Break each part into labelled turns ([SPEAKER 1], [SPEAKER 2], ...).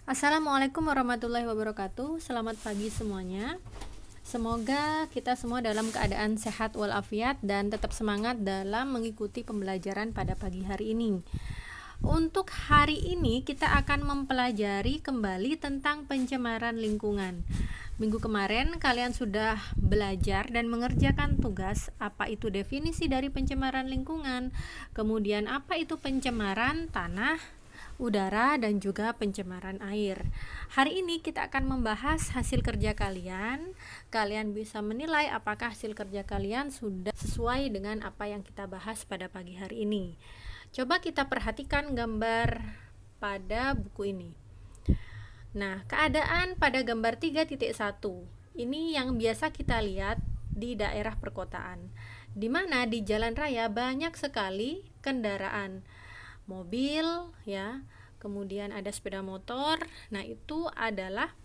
[SPEAKER 1] Assalamualaikum warahmatullahi wabarakatuh. Selamat pagi semuanya. Semoga kita semua dalam keadaan sehat walafiat dan tetap semangat dalam mengikuti pembelajaran pada pagi hari ini. Untuk hari ini kita akan mempelajari kembali tentang pencemaran lingkungan. Minggu kemarin kalian sudah belajar dan mengerjakan tugas apa itu definisi dari pencemaran lingkungan, kemudian apa itu pencemaran tanah, udara, dan juga pencemaran air. Hari ini kita akan membahas hasil kerja kalian. Kalian bisa menilai apakah hasil kerja kalian sudah sesuai dengan apa yang kita bahas pada pagi hari ini. Coba kita perhatikan gambar pada buku ini. Nah, keadaan pada gambar 3.1 ini yang biasa kita lihat di daerah perkotaan, di mana di jalan raya banyak sekali kendaraan, mobil ya, kemudian ada sepeda motor. Nah, itu adalah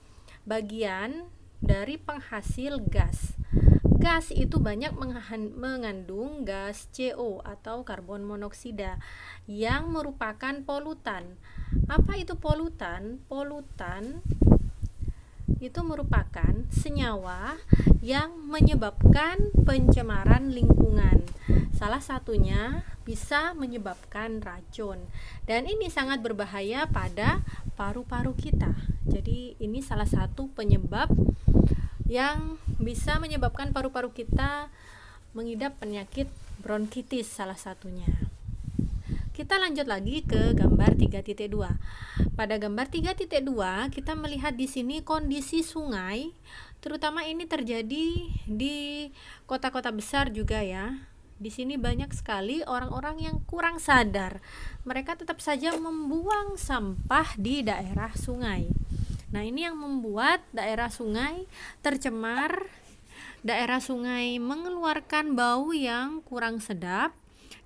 [SPEAKER 1] bagian dari penghasil gas. Gas itu banyak mengandung gas CO atau karbon monoksida yang merupakan polutan. Apa itu polutan? Polutan itu merupakan senyawa yang menyebabkan pencemaran lingkungan. Salah satunya bisa menyebabkan racun, dan ini sangat berbahaya pada paru-paru kita. Jadi ini salah satu penyebab yang bisa menyebabkan paru-paru kita mengidap penyakit bronkitis salah satunya. Kita lanjut lagi ke gambar 3.2. Pada gambar 3.2 kita melihat di sini kondisi sungai, terutama ini terjadi di kota-kota besar juga ya. Di sini banyak sekali orang-orang yang kurang sadar. Mereka tetap saja membuang sampah di daerah sungai. Nah, ini yang membuat daerah sungai tercemar. Daerah sungai mengeluarkan bau yang kurang sedap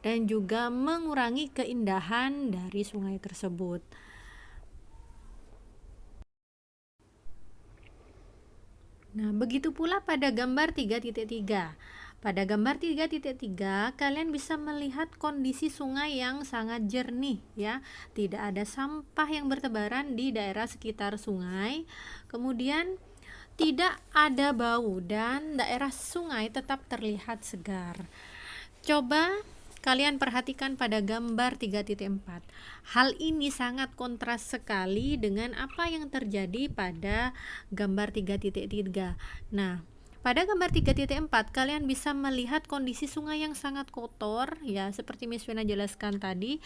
[SPEAKER 1] dan juga mengurangi keindahan dari sungai tersebut. Nah, begitu pula pada gambar 3.3. Pada gambar 3.3 kalian bisa melihat kondisi sungai yang sangat jernih ya. Tidak ada sampah yang bertebaran di daerah sekitar sungai. Kemudian tidak ada bau dan daerah sungai tetap terlihat segar. Coba kalian perhatikan pada gambar 3.4. Hal ini sangat kontras sekali dengan apa yang terjadi pada gambar 3.3. Nah, pada gambar 3.4 kalian bisa melihat kondisi sungai yang sangat kotor ya, seperti Miss Vina jelaskan tadi.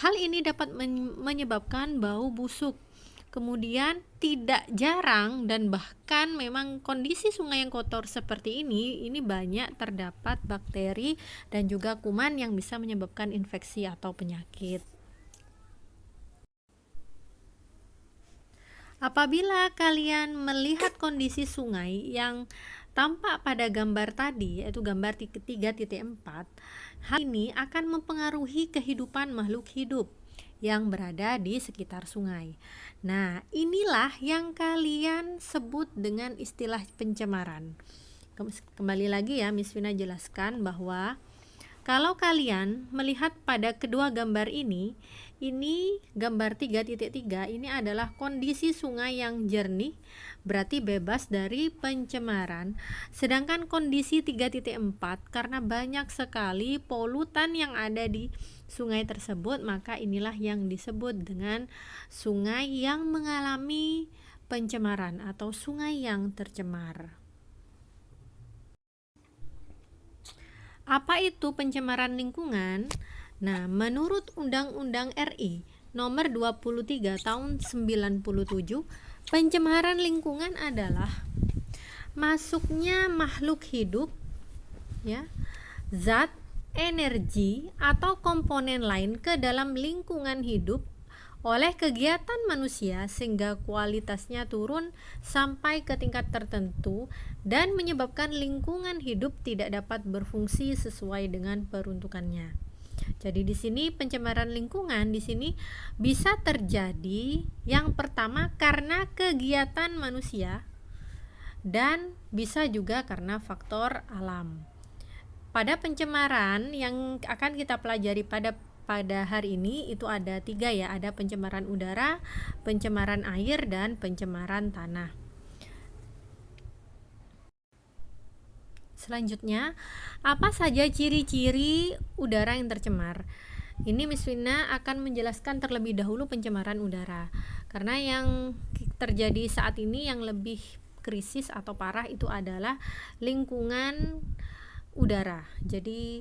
[SPEAKER 1] Hal ini dapat menyebabkan bau busuk. Kemudian tidak jarang dan bahkan memang kondisi sungai yang kotor seperti ini banyak terdapat bakteri dan juga kuman yang bisa menyebabkan infeksi atau penyakit. Apabila kalian melihat kondisi sungai yang tampak pada gambar tadi, yaitu gambar 3.4, hal ini akan mempengaruhi kehidupan makhluk hidup yang berada di sekitar sungai. Nah, inilah yang kalian sebut dengan istilah pencemaran. Kembali lagi ya, Miss Vina jelaskan bahwa kalau kalian melihat pada kedua gambar ini gambar 3.3 ini adalah kondisi sungai yang jernih, berarti bebas dari pencemaran. Sedangkan kondisi 3.4 karena banyak sekali polutan yang ada di sungai tersebut, maka inilah yang disebut dengan sungai yang mengalami pencemaran atau sungai yang tercemar. Apa itu pencemaran lingkungan? Nah, menurut Undang-Undang RI nomor 23 tahun 97, pencemaran lingkungan adalah masuknya makhluk hidup ya, zat, energi atau komponen lain ke dalam lingkungan hidup oleh kegiatan manusia sehingga kualitasnya turun sampai ke tingkat tertentu dan menyebabkan lingkungan hidup tidak dapat berfungsi sesuai dengan peruntukannya. Jadi di sini pencemaran lingkungan di sini bisa terjadi yang pertama karena kegiatan manusia dan bisa juga karena faktor alam. Pada pencemaran yang akan kita pelajari pada pada hari ini itu ada 3 ya, ada pencemaran udara, pencemaran air, dan pencemaran tanah. Selanjutnya, apa saja ciri-ciri udara yang tercemar? Ini Miss Vina akan menjelaskan terlebih dahulu pencemaran udara, karena yang terjadi saat ini yang lebih krisis atau parah itu adalah lingkungan udara. Jadi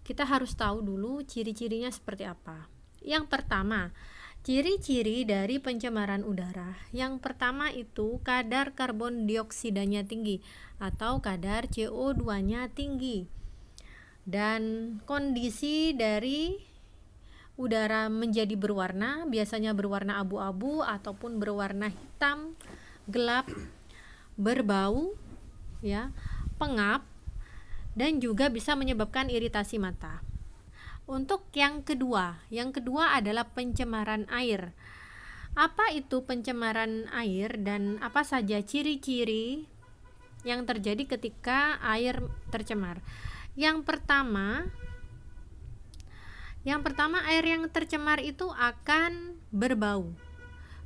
[SPEAKER 1] kita harus tahu dulu ciri-cirinya seperti apa. Yang pertama, ciri-ciri dari pencemaran udara. Yang pertama itu kadar karbon dioksidanya tinggi atau kadar CO2-nya tinggi. Dan kondisi dari udara menjadi berwarna, biasanya berwarna abu-abu ataupun berwarna hitam, gelap, berbau, ya, pengap, dan juga bisa menyebabkan iritasi mata. Untuk yang kedua adalah pencemaran air. Apa itu pencemaran air dan apa saja ciri-ciri yang terjadi ketika air tercemar? Yang pertama air yang tercemar itu akan berbau.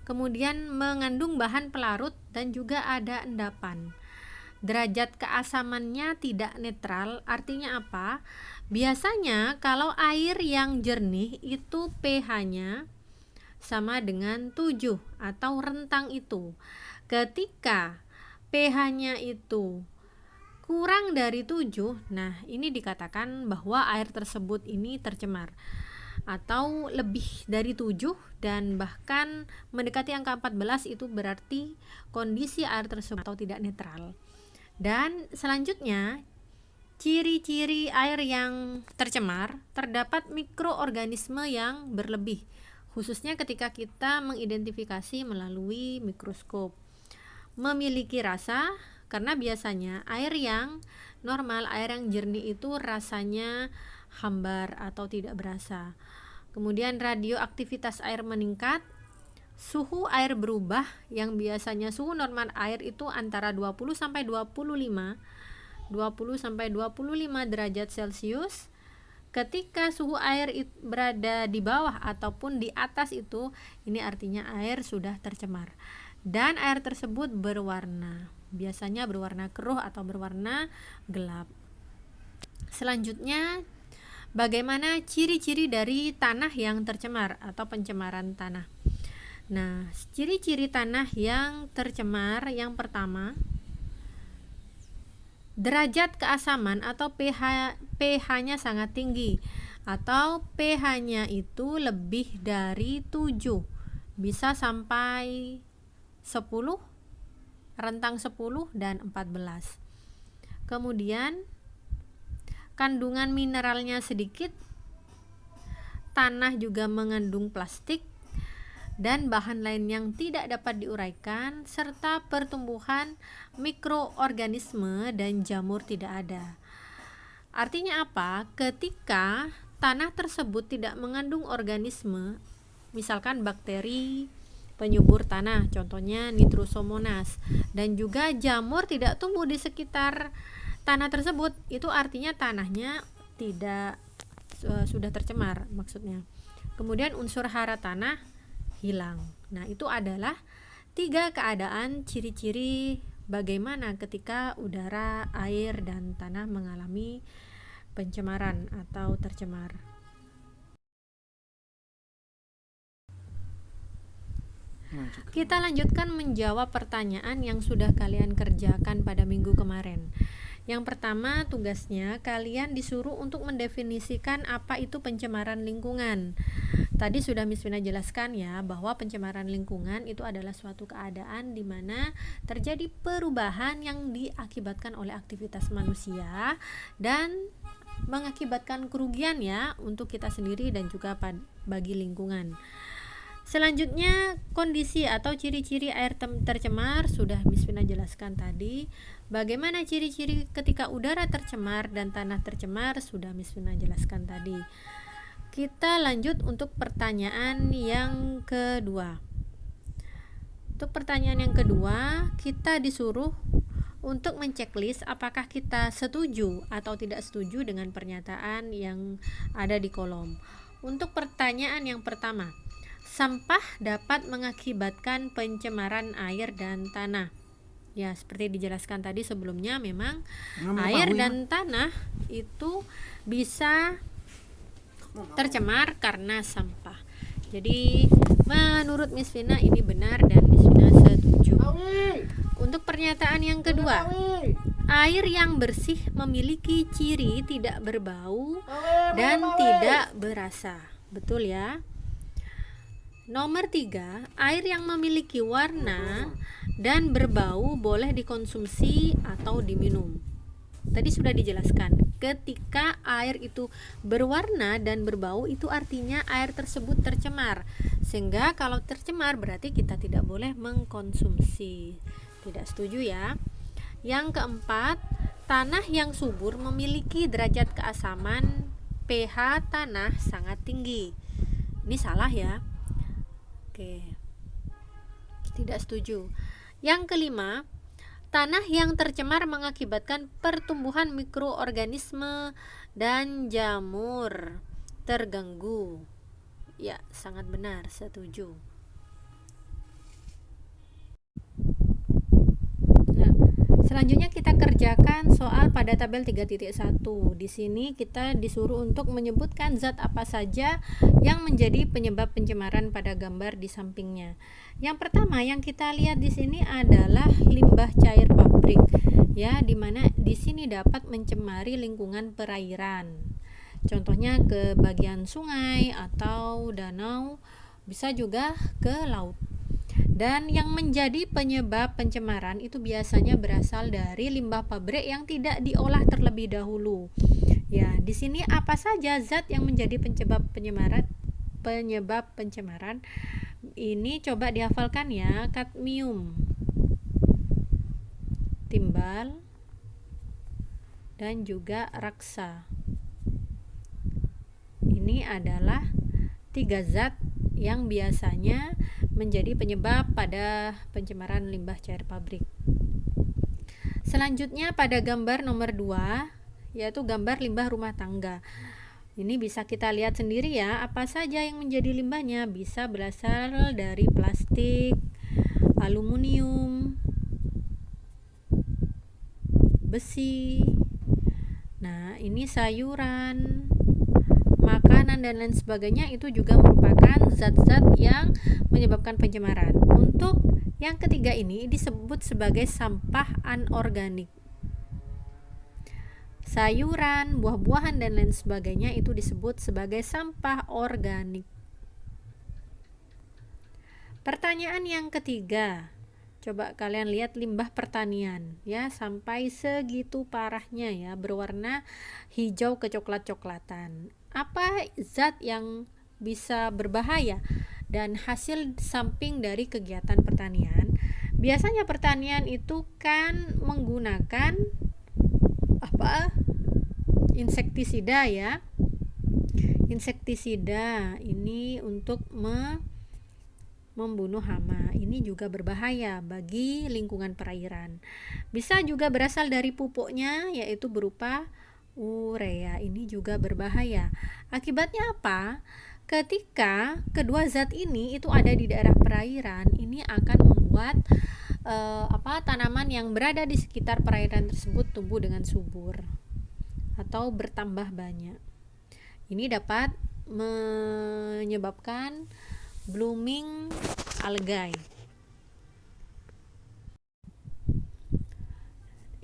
[SPEAKER 1] Kemudian mengandung bahan pelarut dan juga ada endapan. Derajat keasamannya tidak netral, artinya apa? Biasanya kalau air yang jernih itu pH-nya sama dengan 7 atau rentang itu. Ketika pH-nya itu kurang dari 7, nah ini dikatakan bahwa air tersebut ini tercemar. Atau lebih dari 7 dan bahkan mendekati angka 14 itu berarti kondisi air tersebut atau tidak netral. Dan selanjutnya, ciri-ciri air yang tercemar, terdapat mikroorganisme yang berlebih, khususnya ketika kita mengidentifikasi melalui mikroskop. Memiliki rasa, karena biasanya air yang normal, air yang jernih itu rasanya hambar atau tidak berasa. Kemudian radioaktivitas air meningkat, suhu air berubah, yang biasanya suhu normal air itu antara 20 sampai 25 derajat Celcius. Ketika suhu air berada di bawah ataupun di atas itu, ini artinya air sudah tercemar. Dan air tersebut berwarna, biasanya berwarna keruh atau berwarna gelap. Selanjutnya, bagaimana ciri-ciri dari tanah yang tercemar atau pencemaran tanah? Nah, ciri-ciri tanah yang tercemar yang pertama, derajat keasaman atau pH-nya sangat tinggi atau pH-nya itu lebih dari 7, bisa sampai 10, rentang 10 dan 14. Kemudian kandungan mineralnya sedikit, tanah juga mengandung plastik dan bahan lain yang tidak dapat diuraikan, serta pertumbuhan mikroorganisme dan jamur tidak ada. Artinya apa? Ketika tanah tersebut tidak mengandung organisme, misalkan bakteri penyubur tanah, contohnya Nitrosomonas, dan juga jamur tidak tumbuh di sekitar tanah tersebut, itu artinya tanahnya tidak sudah tercemar maksudnya. Kemudian unsur hara tanah hilang. Nah, itu adalah 3 keadaan ciri-ciri bagaimana ketika udara, air, dan tanah mengalami pencemaran atau tercemar. Kita lanjutkan menjawab pertanyaan yang sudah kalian kerjakan pada minggu kemarin. Yang pertama, tugasnya kalian disuruh untuk mendefinisikan apa itu pencemaran lingkungan. Tadi sudah Miss Vina jelaskan ya, bahwa pencemaran lingkungan itu adalah suatu keadaan di mana terjadi perubahan yang diakibatkan oleh aktivitas manusia dan mengakibatkan kerugian ya untuk kita sendiri dan juga bagi lingkungan. Selanjutnya, kondisi atau ciri-ciri air tercemar sudah Miss Vina jelaskan tadi. Bagaimana ciri-ciri ketika udara tercemar dan tanah tercemar sudah Miss Vina jelaskan tadi. Kita lanjut untuk pertanyaan yang kedua. Untuk pertanyaan yang kedua, kita disuruh untuk menceklis apakah kita setuju atau tidak setuju dengan pernyataan yang ada di kolom. Untuk pertanyaan yang pertama, sampah dapat mengakibatkan pencemaran air dan tanah. Ya, seperti dijelaskan tadi sebelumnya, memang air dan tanah itu bisa tercemar karena sampah. Jadi menurut Miss Vina ini benar dan Miss Vina setuju. Untuk pernyataan yang kedua, air yang bersih memiliki ciri tidak berbau dan tidak berasa. Betul ya? Nomor 3, air yang memiliki warna dan berbau boleh dikonsumsi atau diminum. Tadi sudah dijelaskan, ketika air itu berwarna dan berbau itu artinya air tersebut tercemar. Sehingga kalau tercemar berarti kita tidak boleh mengkonsumsi. Tidak setuju ya. Yang keempat, tanah yang subur memiliki derajat keasaman pH tanah sangat tinggi. Ini salah ya. Oke. Tidak setuju. Yang kelima, tanah yang tercemar mengakibatkan pertumbuhan mikroorganisme dan jamur terganggu. Ya, sangat benar, setuju. Nah, selanjutnya kita kerjakan soal pada tabel 3.1. Di sini kita disuruh untuk menyebutkan zat apa saja yang menjadi penyebab pencemaran pada gambar di sampingnya. Yang pertama yang kita lihat di sini adalah limbah cair pabrik, ya, dimana di sini dapat mencemari lingkungan perairan. Contohnya ke bagian sungai atau danau, bisa juga ke laut. Dan yang menjadi penyebab pencemaran itu biasanya berasal dari limbah pabrik yang tidak diolah terlebih dahulu. Ya, di sini apa saja zat yang menjadi penyebab pencemaran? Ini coba dihafalkan ya, kadmium, timbal, dan juga raksa. Ini adalah 3 zat yang biasanya menjadi penyebab pada pencemaran limbah cair pabrik. Selanjutnya pada gambar nomor 2, yaitu gambar limbah rumah tangga. Ini bisa kita lihat sendiri ya, apa saja yang menjadi limbahnya. Bisa berasal dari plastik, aluminium, besi. Nah, ini sayuran, makanan dan lain sebagainya, itu juga merupakan zat-zat yang menyebabkan pencemaran. Untuk yang ketiga ini disebut sebagai sampah anorganik. Sayuran, buah-buahan dan lain sebagainya itu disebut sebagai sampah organik. Pertanyaan yang ketiga, coba kalian lihat limbah pertanian ya, sampai segitu parahnya ya, berwarna hijau kecoklat-coklatan. Apa zat yang bisa berbahaya dan hasil samping dari kegiatan pertanian? Biasanya pertanian itu kan menggunakan insektisida ya. Insektisida ini untuk membunuh hama. Ini juga berbahaya bagi lingkungan perairan. Bisa juga berasal dari pupuknya, yaitu berupa urea. Ini juga berbahaya. Akibatnya apa? Ketika kedua zat ini itu ada di daerah perairan, ini akan membuat tanaman yang berada di sekitar perairan tersebut tumbuh dengan subur atau bertambah banyak. Ini dapat menyebabkan blooming algae.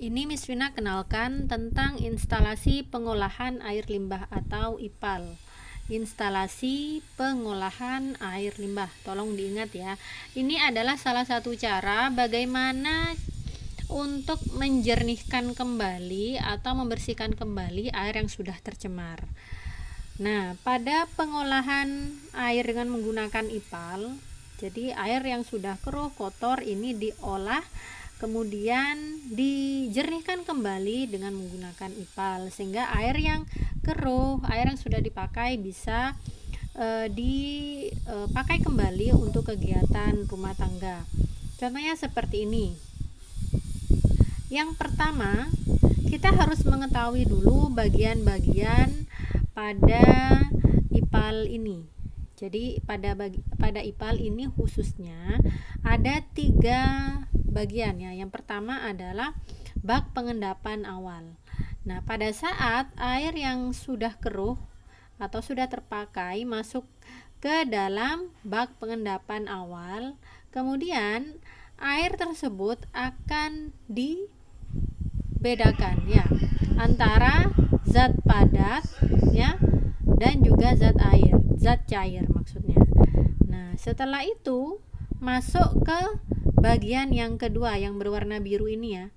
[SPEAKER 1] Ini Miss Vina kenalkan tentang instalasi pengolahan air limbah atau IPAL. Instalasi pengolahan air limbah. Tolong diingat ya. Ini adalah salah satu cara bagaimana untuk menjernihkan kembali atau membersihkan kembali air yang sudah tercemar. Nah, pada pengolahan air dengan menggunakan IPAL, jadi air yang sudah keruh, kotor ini diolah, kemudian dijernihkan kembali dengan menggunakan IPAL, sehingga air yang keruh, air yang sudah dipakai bisa dipakai kembali untuk kegiatan rumah tangga. Contohnya seperti ini. Yang pertama, kita harus mengetahui dulu bagian-bagian pada IPAL ini. Jadi pada IPAL ini khususnya ada 3 bagian ya. Yang pertama adalah bak pengendapan awal. Nah, pada saat air yang sudah keruh atau sudah terpakai masuk ke dalam bak pengendapan awal, kemudian air tersebut akan dibedakan ya antara zat padat ya dan juga zat cair maksudnya. Nah, setelah itu masuk ke bagian yang kedua yang berwarna biru ini ya.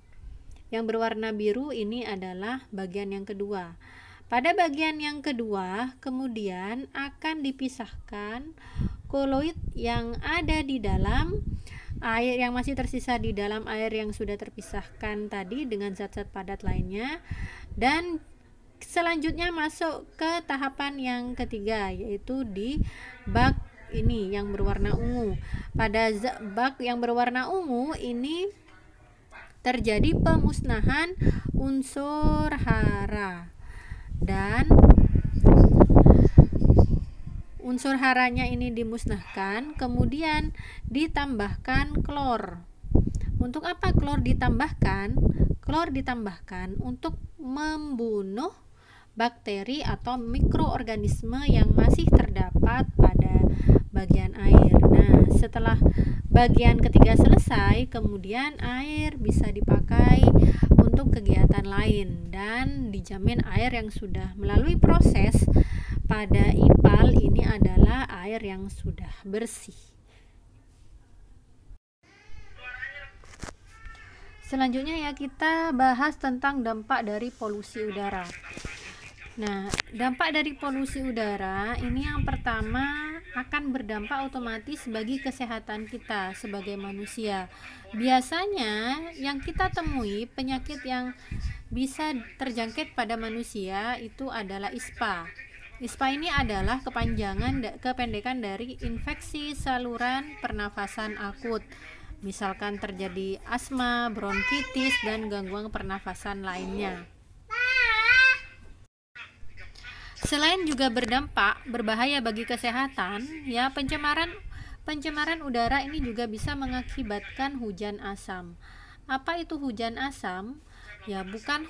[SPEAKER 1] Yang berwarna biru ini adalah bagian yang kedua. Pada bagian yang kedua kemudian akan dipisahkan koloid yang ada di dalam air, yang masih tersisa di dalam air yang sudah terpisahkan tadi dengan zat-zat padat lainnya, dan selanjutnya masuk ke tahapan yang ketiga, yaitu di bak ini yang berwarna ungu. Pada bak yang berwarna ungu ini terjadi pemusnahan unsur hara, dan unsur haranya ini dimusnahkan, kemudian ditambahkan klor. Untuk apa klor ditambahkan? Klor ditambahkan untuk membunuh bakteri atau mikroorganisme yang masih terdapat pada bagian air. Nah, setelah bagian ketiga selesai, kemudian air bisa dipakai untuk kegiatan lain dan dijamin air yang sudah melalui proses pada IPAL ini adalah air yang sudah bersih. Selanjutnya ya, kita bahas tentang dampak dari polusi udara. Nah, dampak dari polusi udara ini yang pertama akan berdampak otomatis bagi kesehatan kita sebagai manusia. Biasanya yang kita temui penyakit yang bisa terjangkit pada manusia itu adalah ISPA. ISPA ini adalah kependekan dari infeksi saluran pernafasan akut. Misalkan terjadi asma, bronkitis, dan gangguan pernafasan lainnya. Selain juga berbahaya bagi kesehatan, ya pencemaran udara ini juga bisa mengakibatkan hujan asam. Apa itu hujan asam? Ya bukan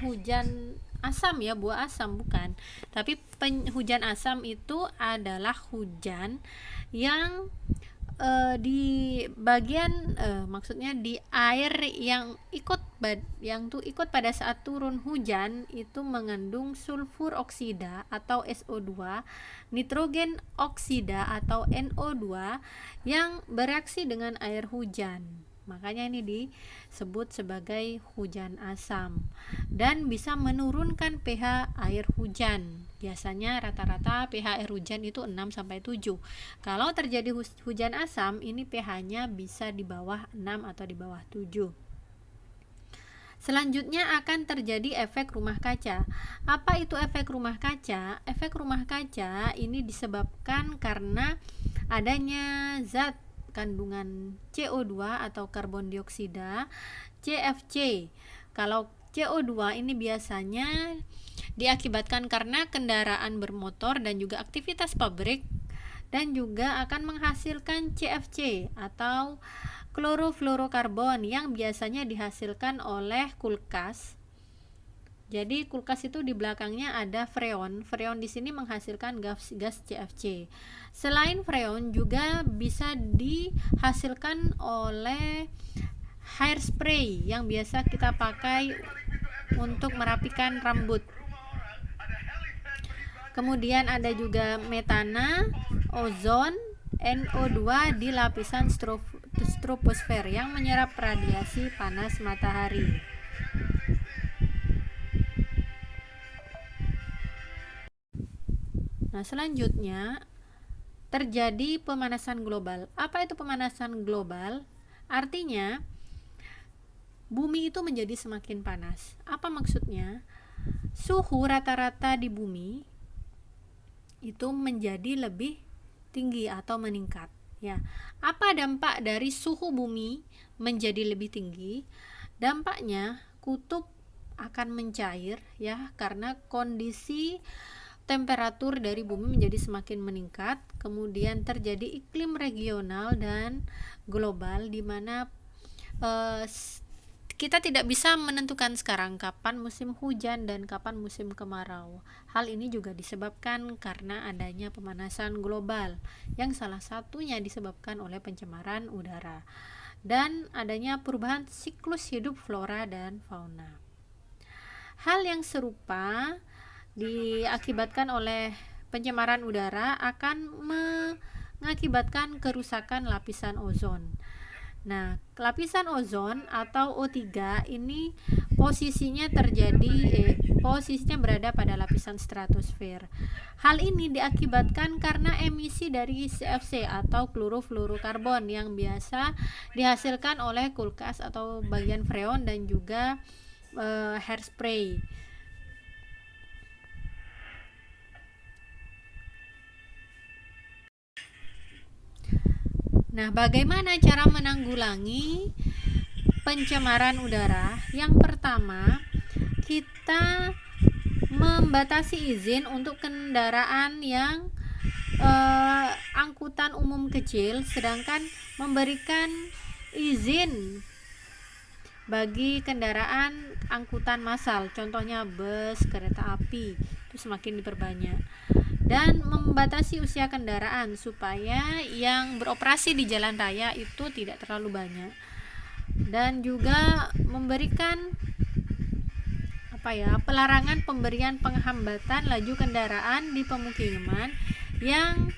[SPEAKER 1] hujan asam ya, buah asam bukan. Tapi hujan asam itu adalah hujan yang di bagian maksudnya di air yang ikut pada saat turun hujan itu mengandung sulfur oksida atau SO2, nitrogen oksida atau NO2 yang bereaksi dengan air hujan. Makanya ini disebut sebagai hujan asam dan bisa menurunkan pH air hujan. Biasanya rata-rata pH air hujan itu 6-7. Kalau terjadi hujan asam, ini pH-nya bisa di bawah 6 atau di bawah 7. Selanjutnya akan terjadi efek rumah kaca. Apa itu efek rumah kaca? Efek rumah kaca ini disebabkan karena adanya zat kandungan CO2 atau karbon dioksida, CFC. Kalau CO2 ini biasanya diakibatkan karena kendaraan bermotor dan juga aktivitas pabrik, dan juga akan menghasilkan CFC atau klorofluorokarbon yang biasanya dihasilkan oleh kulkas. Jadi kulkas itu di belakangnya ada freon. Freon di sini menghasilkan gas CFC. Selain freon juga bisa dihasilkan oleh hairspray yang biasa kita pakai untuk merapikan rambut. Kemudian ada juga metana, ozon, NO2 di lapisan troposfer yang menyerap radiasi panas matahari. Nah, selanjutnya terjadi pemanasan global. Apa itu pemanasan global? Artinya bumi itu menjadi semakin panas. Apa maksudnya? Suhu rata-rata di bumi itu menjadi lebih tinggi atau meningkat. Ya, apa dampak dari suhu bumi menjadi lebih tinggi? Dampaknya kutub akan mencair ya, karena kondisi temperatur dari bumi menjadi semakin meningkat, kemudian terjadi iklim regional dan global di mana kita tidak bisa menentukan sekarang kapan musim hujan dan kapan musim kemarau. Hal ini juga disebabkan karena adanya pemanasan global yang salah satunya disebabkan oleh pencemaran udara dan adanya perubahan siklus hidup flora dan fauna. Hal yang serupa diakibatkan oleh pencemaran udara akan mengakibatkan kerusakan lapisan ozon. Nah, lapisan ozon atau O3 ini posisinya berada pada lapisan stratosfer. Hal ini diakibatkan karena emisi dari CFC atau klorofluorokarbon yang biasa dihasilkan oleh kulkas atau bagian freon dan juga hairspray. Nah, bagaimana cara menanggulangi pencemaran udara? Yang pertama, kita membatasi izin untuk kendaraan yang angkutan umum kecil, sedangkan memberikan izin bagi kendaraan angkutan massal, contohnya bus, kereta api, itu semakin diperbanyak. Dan membatasi usia kendaraan supaya yang beroperasi di jalan raya itu tidak terlalu banyak. Dan juga memberikan pelarangan pemberian penghambatan laju kendaraan di pemukiman yang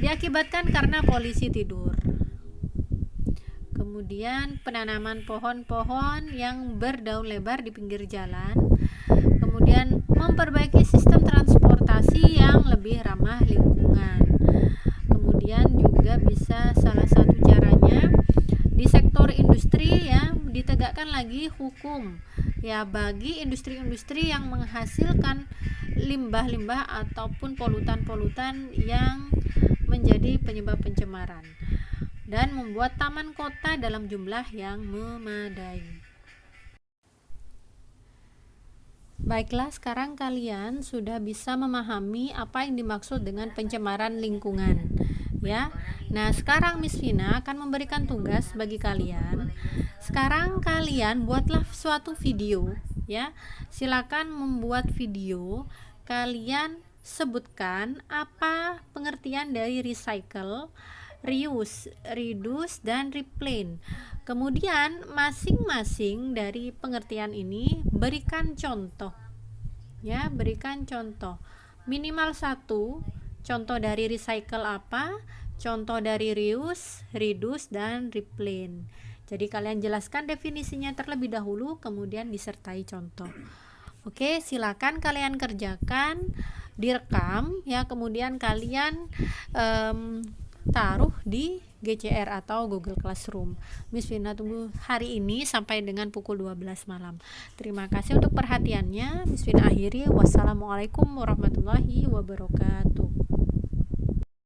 [SPEAKER 1] diakibatkan karena polisi tidur. Kemudian penanaman pohon-pohon yang berdaun lebar di pinggir jalan. Kemudian memperbaiki sistem transportasi yang lebih ramah lingkungan. Kemudian juga bisa salah satu caranya di sektor industri ya, ditegakkan lagi hukum ya bagi industri-industri yang menghasilkan limbah-limbah ataupun polutan-polutan yang menjadi penyebab pencemaran, dan membuat taman kota dalam jumlah yang memadai. Baiklah, sekarang kalian sudah bisa memahami apa yang dimaksud dengan pencemaran lingkungan, ya. Nah, sekarang Miss Vina akan memberikan tugas bagi kalian. Sekarang kalian buatlah suatu video, ya. Silakan membuat video. Kalian sebutkan apa pengertian dari recycle, reuse, reduce, dan replane. Kemudian masing-masing dari pengertian ini berikan contoh, ya, berikan contoh minimal satu. Contoh dari recycle apa, contoh dari reuse, reduce, dan replane. Jadi kalian jelaskan definisinya terlebih dahulu, kemudian disertai contoh. Oke, silakan kalian kerjakan, direkam ya, kemudian kalian taruh di GCR atau Google Classroom. Miss Vina tunggu hari ini sampai dengan pukul 12 malam. Terima kasih untuk perhatiannya. Miss Vina akhiri. Wassalamualaikum warahmatullahi wabarakatuh.